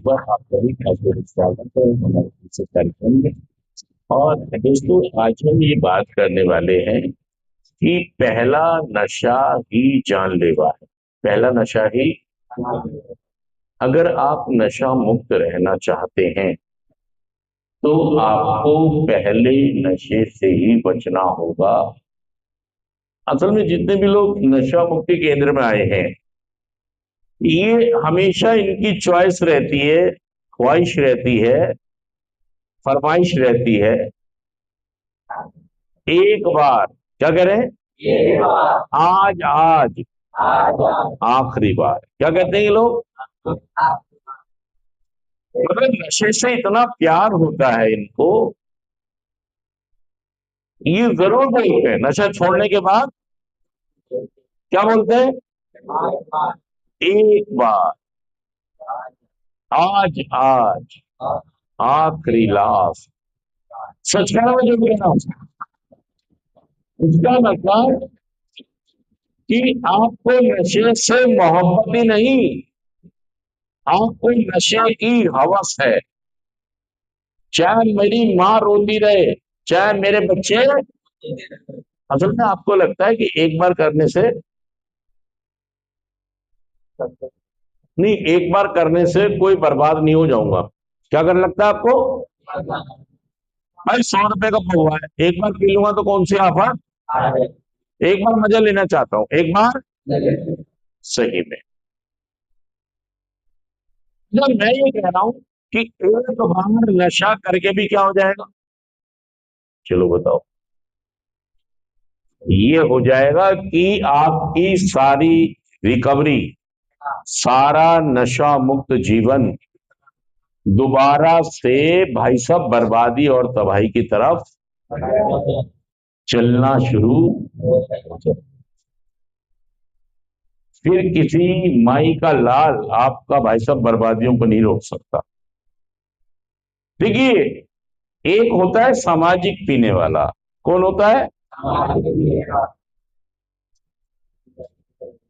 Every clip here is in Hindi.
बार आपका भी बहुत स्वागत है हमारे इस कार्यक्रम में। और दोस्तों, आज हम ये बात करने वाले हैं कि पहला नशा ही जानलेवा है। पहला नशा ही, अगर आप नशा मुक्त रहना चाहते हैं तो आपको पहले नशे से ही बचना होगा। असल में जितने भी लोग नशा मुक्ति केंद्र में आए हैं, ये हमेशा इनकी चॉइस रहती है, ख्वाहिश रहती है, फरमाइश रहती है, एक बार क्या कह रहे हैं, आज आज आखिरी बार। क्या कहते हैं ये लोग? मतलब नशे से इतना प्यार होता है इनको, ये जरूर बोलते हैं नशा छोड़ने के बाद, क्या बोलते हैं, एक बार, आज आज आखिरी लास्ट। सच कहना मैं जो कहना हूं, इसका मतलब कि आपको नशे से मोहब्बत ही नहीं, आपको नशे की हवस है। चाहे मेरी माँ रोती रहे, चाहे मेरे बच्चे, असल में आपको लगता है कि एक बार करने से नहीं, एक बार करने से कोई बर्बाद नहीं हो जाऊंगा। क्या करने लगता है आपको? भाई 100 रुपए का पौवा है, एक बार पी लूंगा तो कौन सी आफत। एक बार मजा लेना चाहता हूं, एक बार सही में। जब मैं ये कह रहा हूं कि एक बार नशा करके भी क्या हो जाएगा, चलो बताओ। ये हो जाएगा कि आपकी सारी रिकवरी, सारा नशा मुक्त जीवन दोबारा से भाई साहब बर्बादी और तबाही की तरफ चलना शुरू। फिर किसी माई का लाल आपका भाई साहब बर्बादियों को नहीं रोक सकता। देखिए, एक होता है सामाजिक पीने वाला। कौन होता है?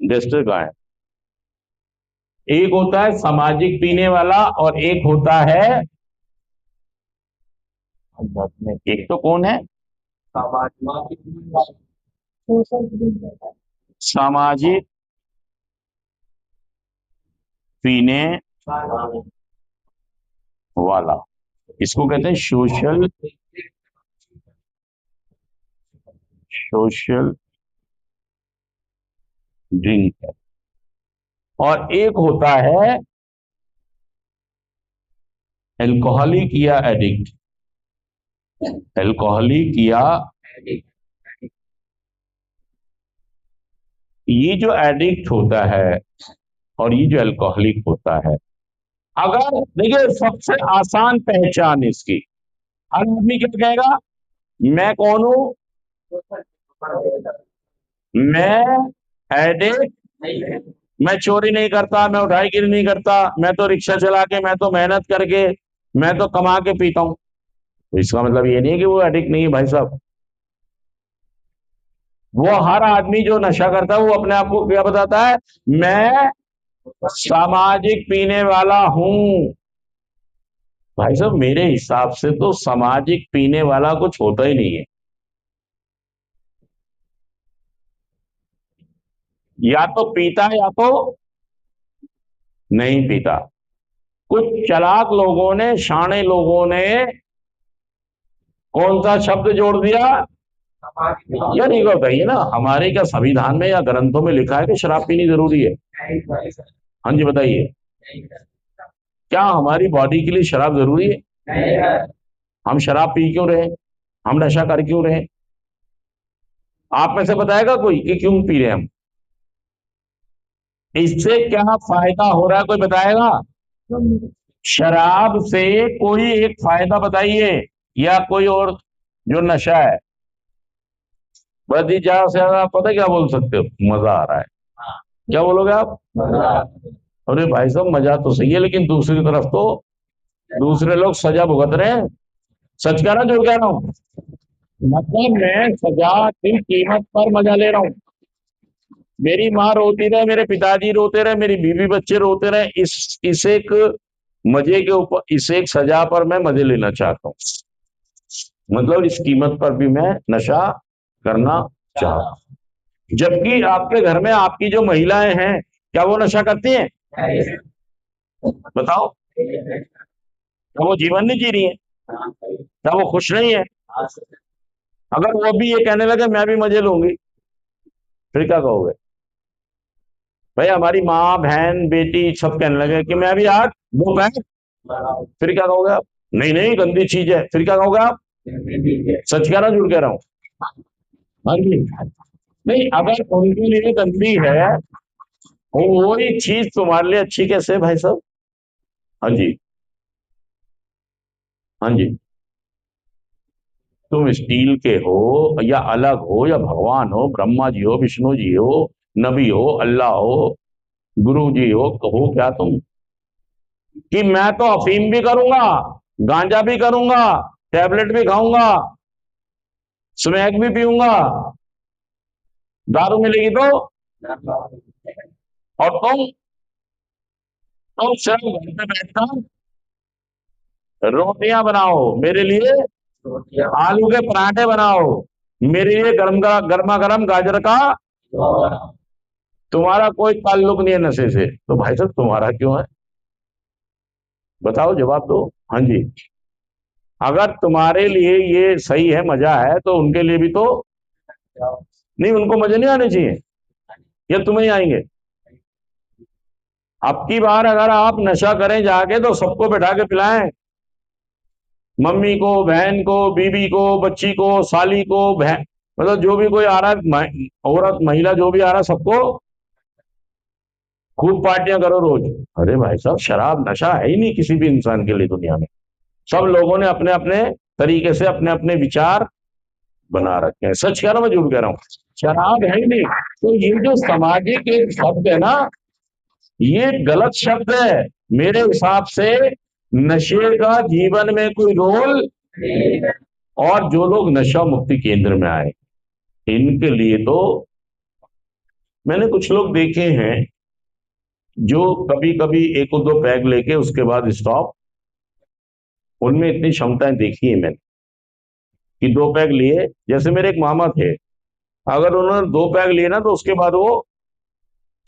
डेस्टर का है। एक होता है सामाजिक पीने वाला और एक होता है, एक तो कौन है, सामाजिक पीने वाला। इसको कहते हैं सोशल ड्रिंकर। और एक होता है एल्कोहलिक या एडिक्ट। एल्कोहलिक या, ये जो एडिक्ट होता है और ये जो एल्कोहलिक होता है, अगर देखिए सबसे आसान पहचान इसकी, हर आदमी क्या कहेगा, मैं कौन हूं, मैं एडिक्ट, मैं चोरी नहीं करता, मैं उठाईगिरी नहीं करता, मैं तो रिक्शा चला के, मैं तो मेहनत करके, मैं तो कमा के पीता हूं। तो इसका मतलब ये नहीं है कि वो एडिक्ट नहीं है भाई साहब। वो हर आदमी जो नशा करता है वो अपने आप को क्या बताता है, मैं सामाजिक पीने वाला हूं। भाई साहब मेरे हिसाब से तो सामाजिक पीने वाला कुछ होता ही नहीं है। या तो पीता है या तो नहीं पीता। कुछ चालाक लोगों ने, शाणे लोगों ने कौन सा शब्द जोड़ दिया, या नहीं बताइए ना, हमारे क्या संविधान में या ग्रंथों में लिखा है कि शराब पीनी जरूरी है? हाँ जी बताइए, क्या हमारी बॉडी के लिए शराब जरूरी है? हम शराब पी क्यों रहे, हम नशा कर क्यों रहे? आप में से बताएगा कोई कि क्यों पी रहे हैं हम? इससे क्या फायदा हो रहा है, कोई बताएगा? शराब से कोई एक फायदा बताइए, या कोई और जो नशा है। बस ही ज्यादा से ज्यादा आप पता है क्या बोल सकते हो, मजा आ रहा है। क्या बोलोगे आप? अरे भाई साहब मजा तो सही है, लेकिन दूसरी तरफ तो दूसरे लोग सजा भुगत रहे हैं। सच कह रहा जो कह रहा हूं, मतलब मैं सजा की कीमत पर मजा ले रहा हूं। मेरी माँ रोती रहे, मेरे पिताजी रोते रहे, मेरी बीवी बच्चे रोते रहे, इस एक मजे के ऊपर, इस एक सजा पर मैं मजे लेना चाहता हूँ, मतलब इस कीमत पर भी मैं नशा करना चाहता हूँ। जबकि आपके घर में आपकी जो महिलाएं हैं, क्या वो नशा करती हैं? बताओ, क्या वो जीवन नहीं जी रही है? क्या वो खुश नहीं है? अगर वो भी ये कहने लगे मैं भी मजे लूंगी, फिर क्या कहोगे? भाई हमारी माँ बहन बेटी सब कहने लगे कि मैं भी आज 2 पैक, फिर क्या कहोगे आप? नहीं नहीं, गंदी चीज है, फिर क्या कहोगे आप? सच कह रहा हूँ, झूठ कह रहा हूँ? हाँ जी। नहीं, अगर उनके लिए गंदी है, वही चीज तुम्हारे लिए अच्छी कैसे है भाई साहब? हाँ जी। हाँ जी। तुम स्टील के हो या अलग हो, या भगवान हो, ब्रह्मा जी हो, विष्णु जी हो, नबी हो, अल्लाह हो, गुरु जी हो क्या तुम? कि मैं तो अफीम भी करूंगा, गांजा भी करूंगा, टैबलेट भी खाऊंगा, स्मैक भी पीऊंगा, दारू मिलेगी तो? और तुम सिर्फ घर पे बैठकर रोटियां बनाओ मेरे लिए, आलू के पराठे बनाओ मेरे लिए, गर्मा गर्म गाजर का, तुम्हारा कोई ताल्लुक नहीं है नशे से, तो भाई साहब तुम्हारा क्यों है? बताओ, जवाब दो। हाँ जी। अगर तुम्हारे लिए ये सही है, मजा है, तो उनके लिए भी तो नहीं, उनको मजे नहीं आने चाहिए? या तुम्हें ही आएंगे? अब की बार अगर आप नशा करें जाके, तो सबको बैठा के पिलाएं, मम्मी को, बहन को, बीबी को, बच्ची को, साली को, बहन, मतलब जो भी कोई आ रहा है, औरत महिला जो भी आ रहा है, सबको खूब पार्टियां करो रोज। अरे भाई साहब, शराब नशा है ही नहीं किसी भी इंसान के लिए दुनिया में। सब लोगों ने अपने अपने तरीके से अपने अपने विचार बना रखे हैं। सच कह रहा हूं, मैं झूठ कह रहा हूँ? शराब है ही नहीं। तो ये जो सामाजिक एक शब्द है ना, ये गलत शब्द है मेरे हिसाब से। नशे का जीवन में कोई रोल, और जो लोग नशा मुक्ति केंद्र में आए, इनके लिए तो मैंने कुछ लोग देखे हैं जो कभी कभी एक दो पैग लेके उसके बाद स्टॉप, उनमें इतनी क्षमताएं देखी है मैंने कि 2 पैग लिए, जैसे मेरे एक मामा थे, अगर उन्होंने 2 पैग लिए ना, तो उसके बाद वो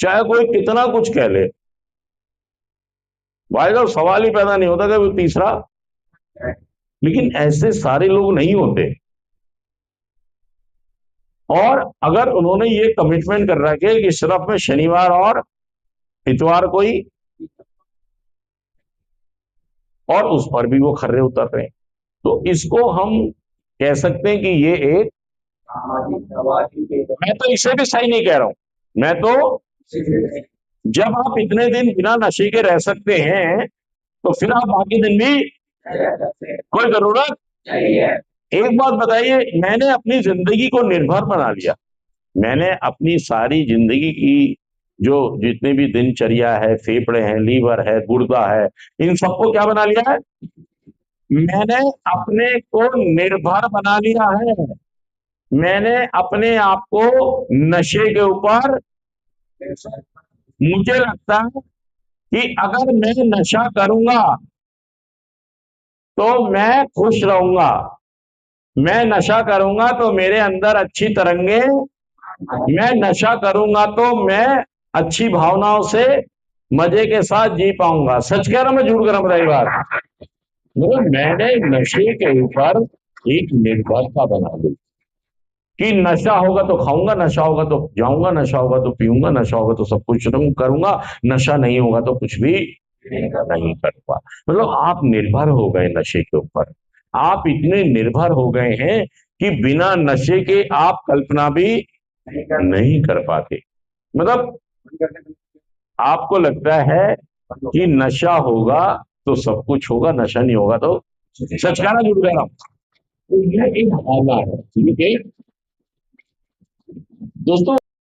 चाहे कोई कितना कुछ कह ले, भाई साहब सवाल ही पैदा नहीं होता कि वो तीसरा। लेकिन ऐसे सारे लोग नहीं होते। और अगर उन्होंने ये कमिटमेंट कर रखा है कि सिर्फ में शनिवार और इतवार को ही, और उस पर भी वो खर्रे उतर रहे हैं, तो इसको हम कह सकते हैं कि ये एक, मैं तो इसे भी सही नहीं कह रहा हूं। मैं तो, जब आप इतने दिन बिना नशे के रह सकते हैं, तो फिर आप बाकी दिन भी, कोई जरूरत। एक बात बताइए, मैंने अपनी जिंदगी को निर्भर बना लिया, मैंने अपनी सारी जिंदगी की जो जितनी भी दिनचर्या है, फेफड़े हैं, लीवर है, गुर्दा है, इन सबको क्या बना लिया है? मैंने अपने को निर्भर बना लिया है। मैंने अपने आप को नशे के ऊपर, मुझे लगता है कि अगर मैं नशा करूंगा तो मैं खुश रहूंगा, मैं नशा करूंगा तो मेरे अंदर अच्छी तरंगे, मैं नशा करूंगा तो मैं अच्छी भावनाओं से मजे के साथ जी पाऊंगा। सच कह रहा हूं, मैं झूठ कर रहा हूं? रही बात, मतलब मैंने नशे के ऊपर एक निर्भरता बना दी कि नशा होगा तो खाऊंगा, नशा होगा तो जाऊंगा, नशा होगा तो पीऊंगा, नशा होगा तो सब कुछ करूंगा, नशा नहीं होगा तो कुछ भी नहीं करूंगा। मतलब आप निर्भर हो गए नशे के ऊपर, आप इतने निर्भर हो गए हैं कि बिना नशे के आप कल्पना भी नहीं कर पाते। मतलब आपको लगता है कि नशा होगा तो सब कुछ होगा, नशा नहीं होगा तो, सच कहना जुड़ गया। तो ये एक भावना है, ठीक है दोस्तों।